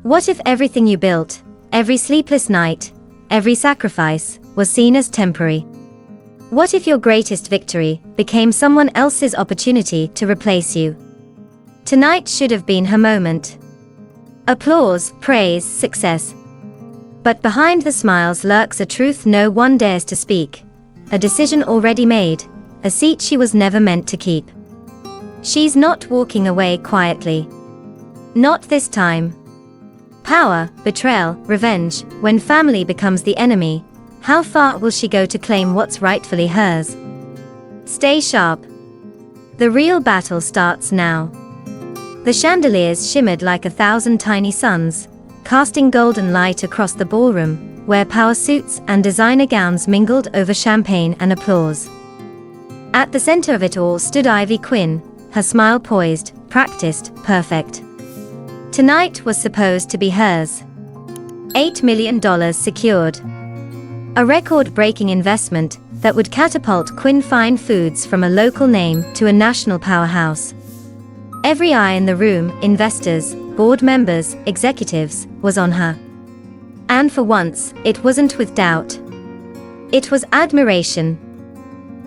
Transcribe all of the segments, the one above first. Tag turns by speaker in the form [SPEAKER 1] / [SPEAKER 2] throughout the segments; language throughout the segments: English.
[SPEAKER 1] What if everything you built, every sleepless night, every sacrifice, was seen as temporary? What if your greatest victory became someone else's opportunity to replace you? Tonight should have been her moment. Applause, praise, success. But behind the smiles lurks a truth no one dares to speak. A decision already made, a seat she was never meant to keep. She's not walking away quietly. Not this time. Power, betrayal, revenge, when family becomes the enemy, how far will she go to claim what's rightfully hers? Stay sharp. The real battle starts now. The chandeliers shimmered like 1,000 tiny suns, casting golden light across the ballroom, where power suits and designer gowns mingled over champagne and applause. At the center of it all stood Ivy Quinn, her smile poised, practiced, perfect. Tonight was supposed to be hers. $8 million secured. A record-breaking investment that would catapult Quinn Fine Foods from a local name to a national powerhouse. Every eye in the room, investors, board members, executives, was on her. And for once, it wasn't with doubt. It was admiration.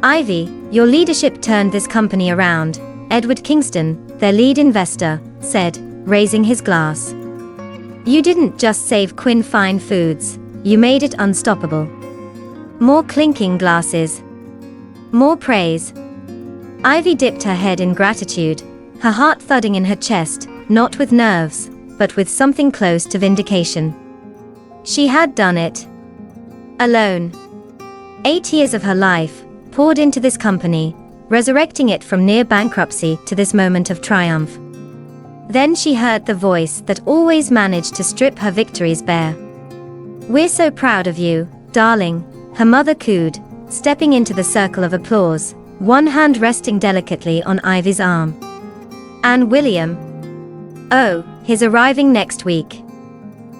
[SPEAKER 1] Ivy, your leadership turned this company around, Edward Kingston, their lead investor, said, raising his glass. You didn't just save Quinn Fine Foods, you made it unstoppable. More clinking glasses. More praise. Ivy dipped her head in gratitude, her heart thudding in her chest, not with nerves, but with something close to vindication. She had done it. Alone. 8 years of her life, poured into this company, resurrecting it from near bankruptcy to this moment of triumph. Then she heard the voice that always managed to strip her victories bare. We're so proud of you, darling, her mother cooed, stepping into the circle of applause, one hand resting delicately on Ivy's arm. And William? Oh, he's arriving next week.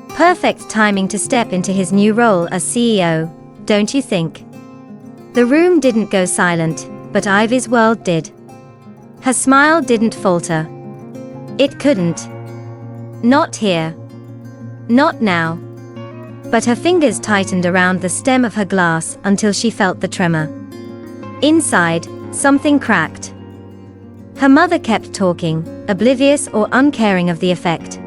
[SPEAKER 1] Perfect timing to step into his new role as CEO, don't you think? The room didn't go silent, but Ivy's world did. Her smile didn't falter. It couldn't. Not here. Not now. But her fingers tightened around the stem of her glass until she felt the tremor. Inside, something cracked. Her mother kept talking, oblivious or uncaring of the effect.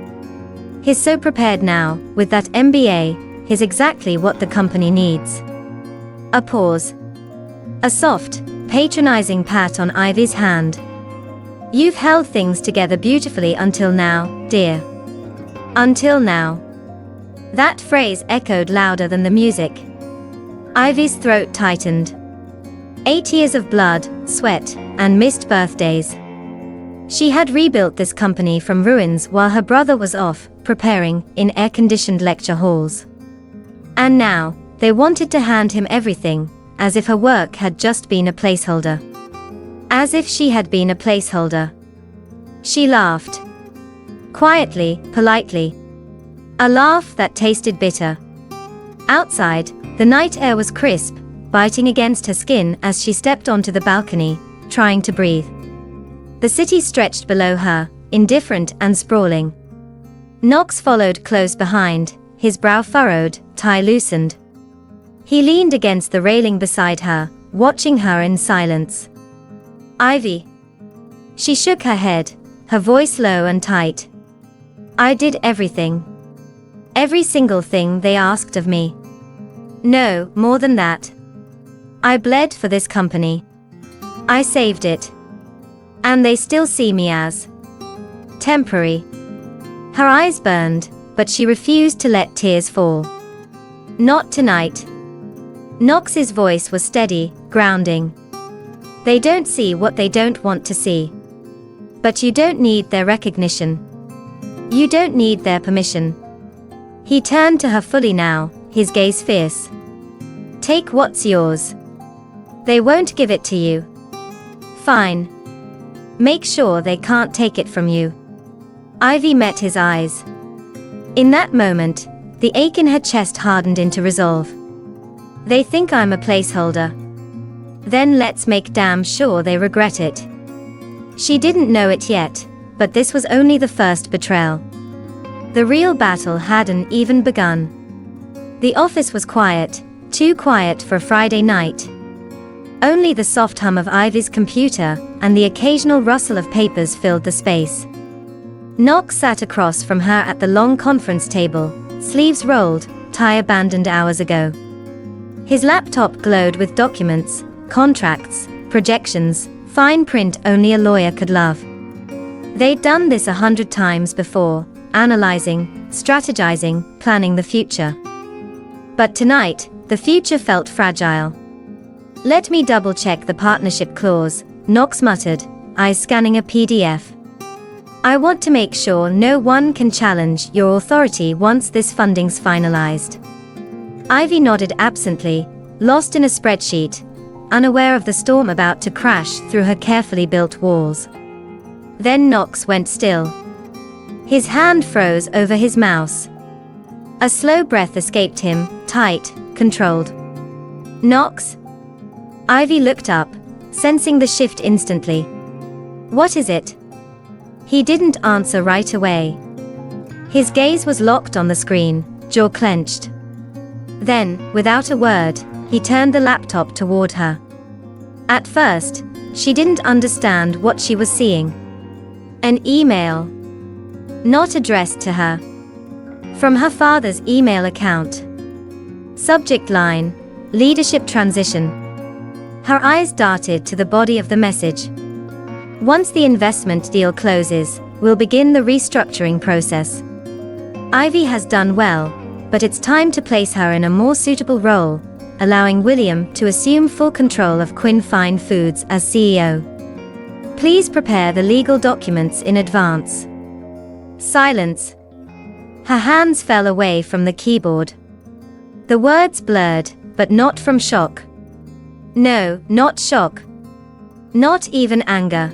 [SPEAKER 1] He's so prepared now, with that MBA, he's exactly what the company needs. A pause. A soft, patronizing pat on Ivy's hand. You've held things together beautifully until now, dear. Until now. That phrase echoed louder than the music. Ivy's throat tightened. 8 years of blood, sweat, and missed birthdays. She had rebuilt this company from ruins while her brother was off, preparing, in air-conditioned lecture halls. And now, they wanted to hand him everything, as if her work had just been a placeholder. As if she had been a placeholder. She laughed. Quietly, politely. A laugh that tasted bitter. Outside, the night air was crisp, biting against her skin as she stepped onto the balcony, trying to breathe. The city stretched below her, indifferent and sprawling. Knox followed close behind, his brow furrowed, tie loosened. He leaned against the railing beside her, watching her in silence. Ivy. She shook her head, her voice low and tight. I did everything. Every single thing they asked of me. No, more than that. I bled for this company. I saved it. And they still see me as temporary. Her eyes burned, but she refused to let tears fall. Not tonight. Knox's voice was steady, grounding. They don't see what they don't want to see. But you don't need their recognition. You don't need their permission. He turned to her fully now, his gaze fierce. Take what's yours. They won't give it to you. Fine. Make sure they can't take it from you. Ivy met his eyes. In that moment, the ache in her chest hardened into resolve. They think I'm a placeholder. Then let's make damn sure they regret it. She didn't know it yet, but this was only the first betrayal. The real battle hadn't even begun. The office was quiet, too quiet for a Friday night. Only the soft hum of Ivy's computer and the occasional rustle of papers filled the space. Knox sat across from her at the long conference table, sleeves rolled, tie abandoned hours ago. His laptop glowed with documents, contracts, projections, fine print only a lawyer could love. They'd done this 100 times before, analyzing, strategizing, planning the future. But tonight, the future felt fragile. "Let me double-check the partnership clause," Knox muttered, eyes scanning a PDF. "I want to make sure no one can challenge your authority once this funding's finalized." Ivy nodded absently, lost in a spreadsheet, unaware of the storm about to crash through her carefully built walls. Then Knox went still. His hand froze over his mouse. A slow breath escaped him, tight, controlled. "Knox?" Ivy looked up, sensing the shift instantly. "What is it?" He didn't answer right away. His gaze was locked on the screen, jaw clenched. Then, without a word, he turned the laptop toward her. At first, she didn't understand what she was seeing. An email. Not addressed to her. From her father's email account. Subject line: Leadership Transition. Her eyes darted to the body of the message. "Once the investment deal closes, we'll begin the restructuring process. Ivy has done well, but it's time to place her in a more suitable role, allowing William to assume full control of Quinn Fine Foods as CEO. Please prepare the legal documents in advance." Silence. Her hands fell away from the keyboard. The words blurred, but not from shock. No, not shock. Not even anger.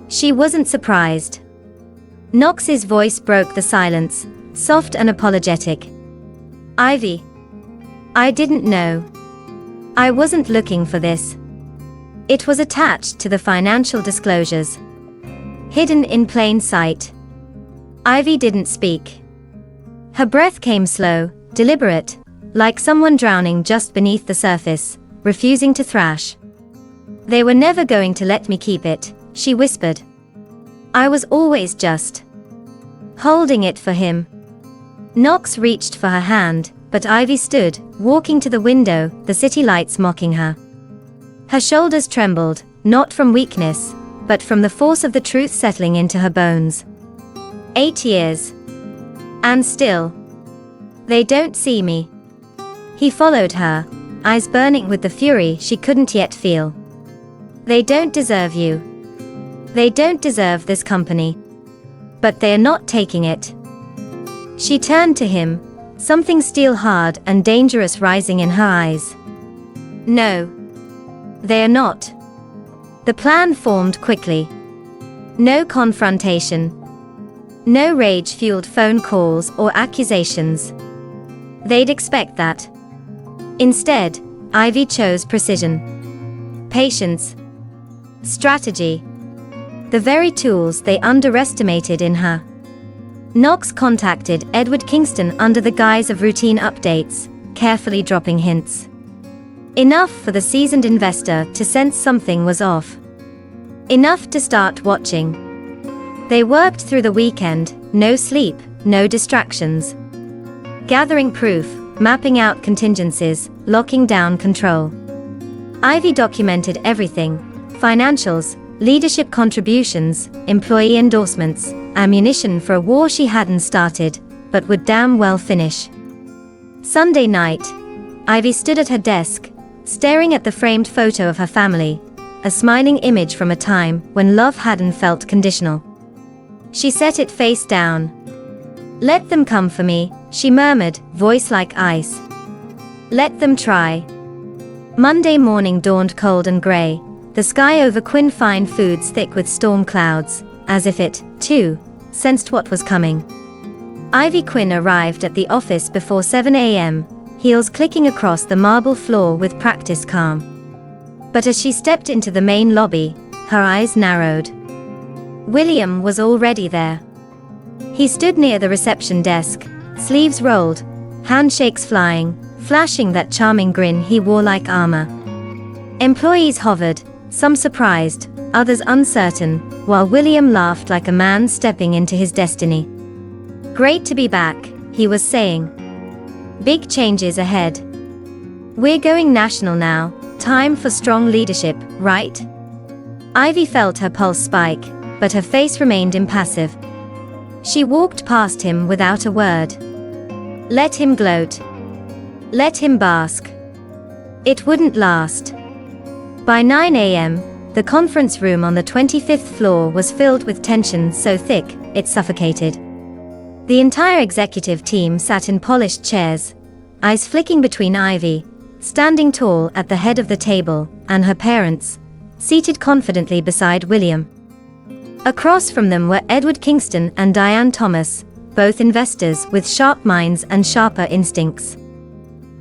[SPEAKER 1] She wasn't surprised. Knox's voice broke the silence, soft and apologetic. "Ivy. I didn't know. I wasn't looking for this. It was attached to the financial disclosures. Hidden in plain sight." Ivy didn't speak. Her breath came slow, deliberate, like someone drowning just beneath the surface, refusing to thrash. "They were never going to let me keep it," she whispered. "I was always just holding it for him." Knox reached for her hand, but Ivy stood, walking to the window, the city lights mocking her. Her shoulders trembled, not from weakness, but from the force of the truth settling into her bones. 8 years. And still. "They don't see me." He followed her, eyes burning with the fury she couldn't yet feel. "They don't deserve you. They don't deserve this company. But they're not taking it." She turned to him, something steel-hard and dangerous rising in her eyes. "No. They're not." The plan formed quickly. No confrontation. No rage-fueled phone calls or accusations. They'd expect that. Instead, Ivy chose precision. Patience. Strategy. The very tools they underestimated in her. Knox contacted Edward Kingston under the guise of routine updates, carefully dropping hints. Enough for the seasoned investor to sense something was off. Enough to start watching. They worked through the weekend, no sleep, no distractions. Gathering proof, mapping out contingencies, locking down control. Ivy documented everything: financials, leadership contributions, employee endorsements, ammunition for a war she hadn't started, but would damn well finish. Sunday night, Ivy stood at her desk, staring at the framed photo of her family, a smiling image from a time when love hadn't felt conditional. She set it face down. "Let them come for me," she murmured, voice like ice. "Let them try." Monday morning dawned cold and grey, the sky over Quinn Fine Foods thick with storm clouds, as if it, too, sensed what was coming. Ivy Quinn arrived at the office before 7 a.m., heels clicking across the marble floor with practiced calm. But as she stepped into the main lobby, her eyes narrowed. William was already there. He stood near the reception desk, sleeves rolled, handshakes flying, flashing that charming grin he wore like armor. Employees hovered, some surprised, others uncertain, while William laughed like a man stepping into his destiny. "Great to be back," he was saying. "Big changes ahead. We're going national now, time for strong leadership, right?" Ivy felt her pulse spike, but her face remained impassive. She walked past him without a word. Let him gloat. Let him bask. It wouldn't last. By 9 a.m., the conference room on the 25th floor was filled with tension so thick, it suffocated. The entire executive team sat in polished chairs, eyes flicking between Ivy, standing tall at the head of the table, and her parents, seated confidently beside William. Across from them were Edward Kingston and Diane Thomas, both investors with sharp minds and sharper instincts.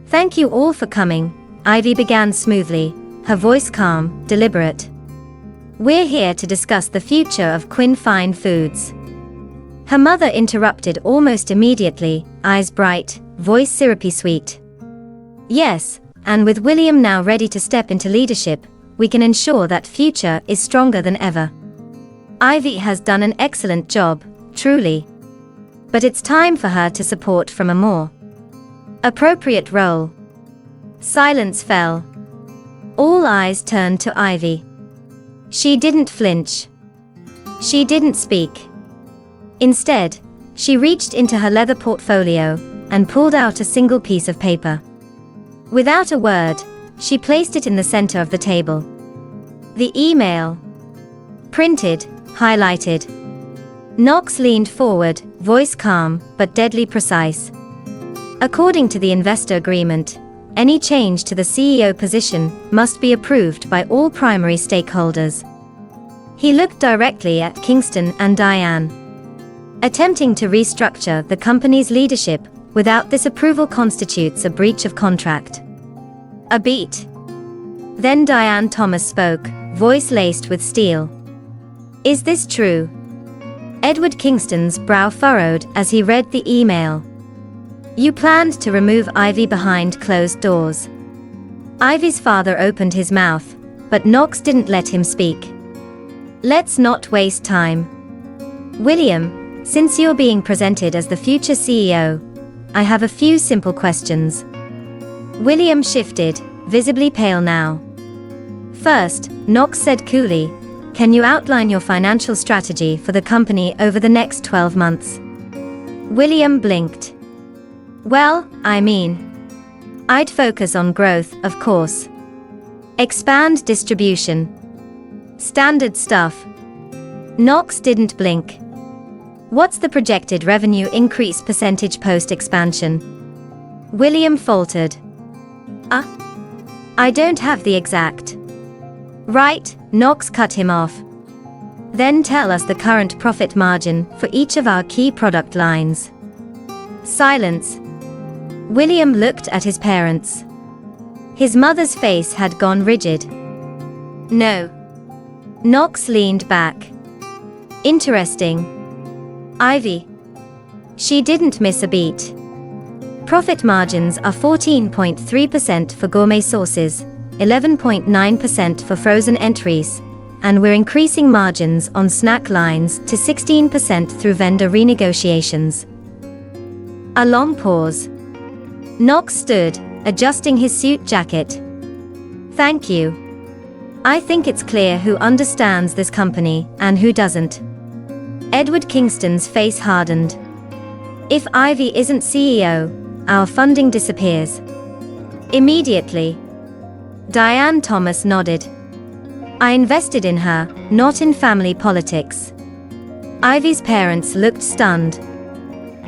[SPEAKER 1] "Thank you all for coming," Ivy began smoothly, her voice calm, deliberate. "We're here to discuss the future of Quinn Fine Foods." Her mother interrupted almost immediately, eyes bright, voice syrupy sweet. "Yes, and with William now ready to step into leadership, we can ensure that future is stronger than ever. Ivy has done an excellent job, truly. But it's time for her to support from a more appropriate role." Silence fell. All eyes turned to Ivy. She didn't flinch. She didn't speak. Instead, she reached into her leather portfolio and pulled out a single piece of paper. Without a word, she placed it in the center of the table. The email. Printed, highlighted. Knox leaned forward, voice calm, but deadly precise. According to the investor agreement, any change to the CEO position must be approved by all primary stakeholders. He looked directly at Kingston and Diane. Attempting to restructure the company's leadership without this approval constitutes a breach of contract. A beat. Then Diane Thomas spoke, voice laced with steel. "Is this true?" Edward Kingston's brow furrowed as he read the email. "You planned to remove Ivy behind closed doors." Ivy's father opened his mouth, but Knox didn't let him speak. "Let's not waste time. William, since you're being presented as the future CEO, I have a few simple questions." William shifted, visibly pale now. "First," Knox said coolly, "can you outline your financial strategy for the company over the next 12 months? William blinked. "Well, I'd focus on growth, of course. Expand distribution. Standard stuff." Knox didn't blink. "What's the projected revenue increase percentage post-expansion?" William faltered. I don't have the exact." "Right," Knox cut him off. "Then tell us the current profit margin for each of our key product lines." Silence. William looked at his parents. His mother's face had gone rigid. "No." Knox leaned back. "Interesting. Ivy." She didn't miss a beat. "Profit margins are 14.3% for gourmet sauces, 11.9% for frozen entries, and we're increasing margins on snack lines to 16% through vendor renegotiations." A long pause. Knox stood, adjusting his suit jacket. "Thank you. I think it's clear who understands this company and who doesn't." Edward Kingston's face hardened. "If Ivy isn't CEO, our funding disappears immediately." Diane Thomas nodded. "I invested in her, not in family politics." Ivy's parents looked stunned.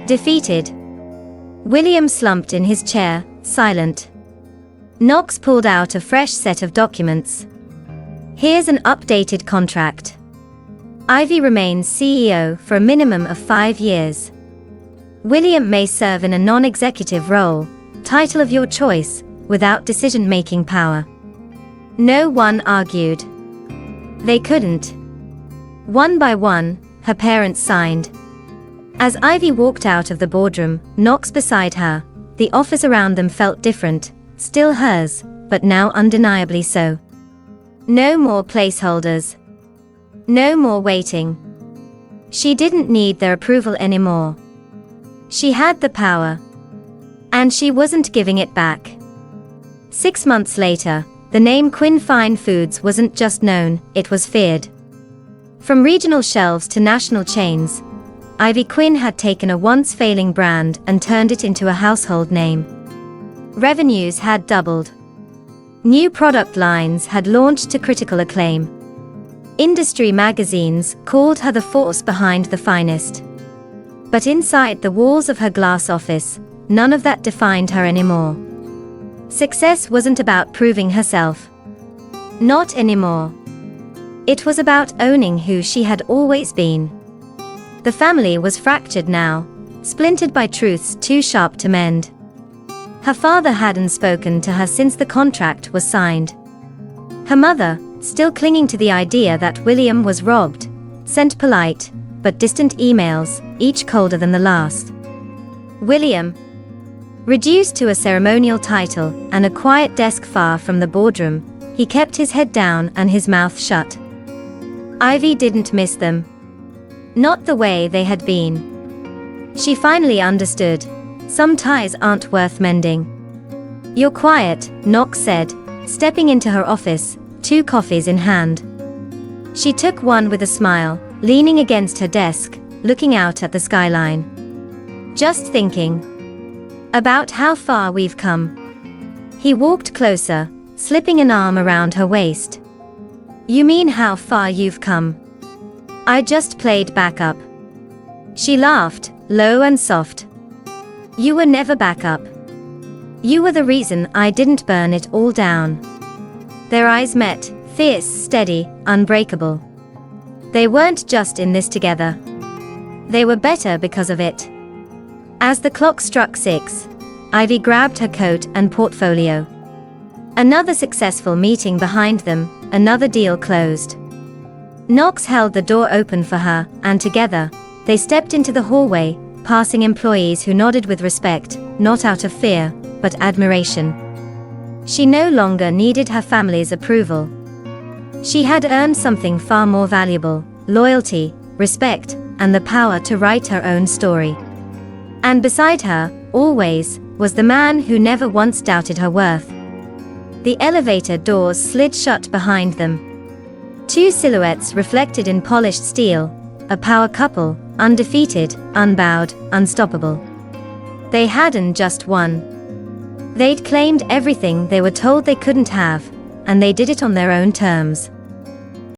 [SPEAKER 1] Defeated. William slumped in his chair, silent. Knox pulled out a fresh set of documents. "Here's an updated contract. Ivy remains CEO for a minimum of 5 years. William may serve in a non-executive role, title of your choice, without decision-making power." No one argued. They couldn't. One by one, her parents signed. As Ivy walked out of the boardroom, Knox beside her, the office around them felt different, still hers, but now undeniably so. No more placeholders. No more waiting. She didn't need their approval anymore. She had the power. And she wasn't giving it back. 6 months later, the name Quinn Fine Foods wasn't just known, it was feared. From regional shelves to national chains, Ivy Quinn had taken a once failing brand and turned it into a household name. Revenues had doubled. New product lines had launched to critical acclaim. Industry magazines called her the force behind the finest. But inside the walls of her glass office, none of that defined her anymore. Success wasn't about proving herself. Not anymore. It was about owning who she had always been. The family was fractured now, splintered by truths too sharp to mend. Her father hadn't spoken to her since the contract was signed. Her mother, still clinging to the idea that William was robbed, sent polite, but distant emails, each colder than the last. William. Reduced to a ceremonial title and a quiet desk far from the boardroom, he kept his head down and his mouth shut. Ivy didn't miss them. Not the way they had been. She finally understood. Some ties aren't worth mending. You're quiet, Knox said, stepping into her office, 2 coffees in hand. She took one with a smile, leaning against her desk, looking out at the skyline. Just thinking about how far we've come. He walked closer, slipping an arm around her waist. You mean how far you've come? I just played backup. She laughed, low and soft. You were never backup. You were the reason I didn't burn it all down. Their eyes met, fierce, steady, unbreakable. They weren't just in this together. They were better because of it. As the clock struck 6, Ivy grabbed her coat and portfolio. Another successful meeting behind them, another deal closed. Knox held the door open for her, and together, they stepped into the hallway, passing employees who nodded with respect, not out of fear, but admiration. She no longer needed her family's approval. She had earned something far more valuable: loyalty, respect, and the power to write her own story. And beside her, always, was the man who never once doubted her worth. The elevator doors slid shut behind them. 2 silhouettes reflected in polished steel, a power couple, undefeated, unbowed, unstoppable. They hadn't just won. They'd claimed everything they were told they couldn't have, and they did it on their own terms.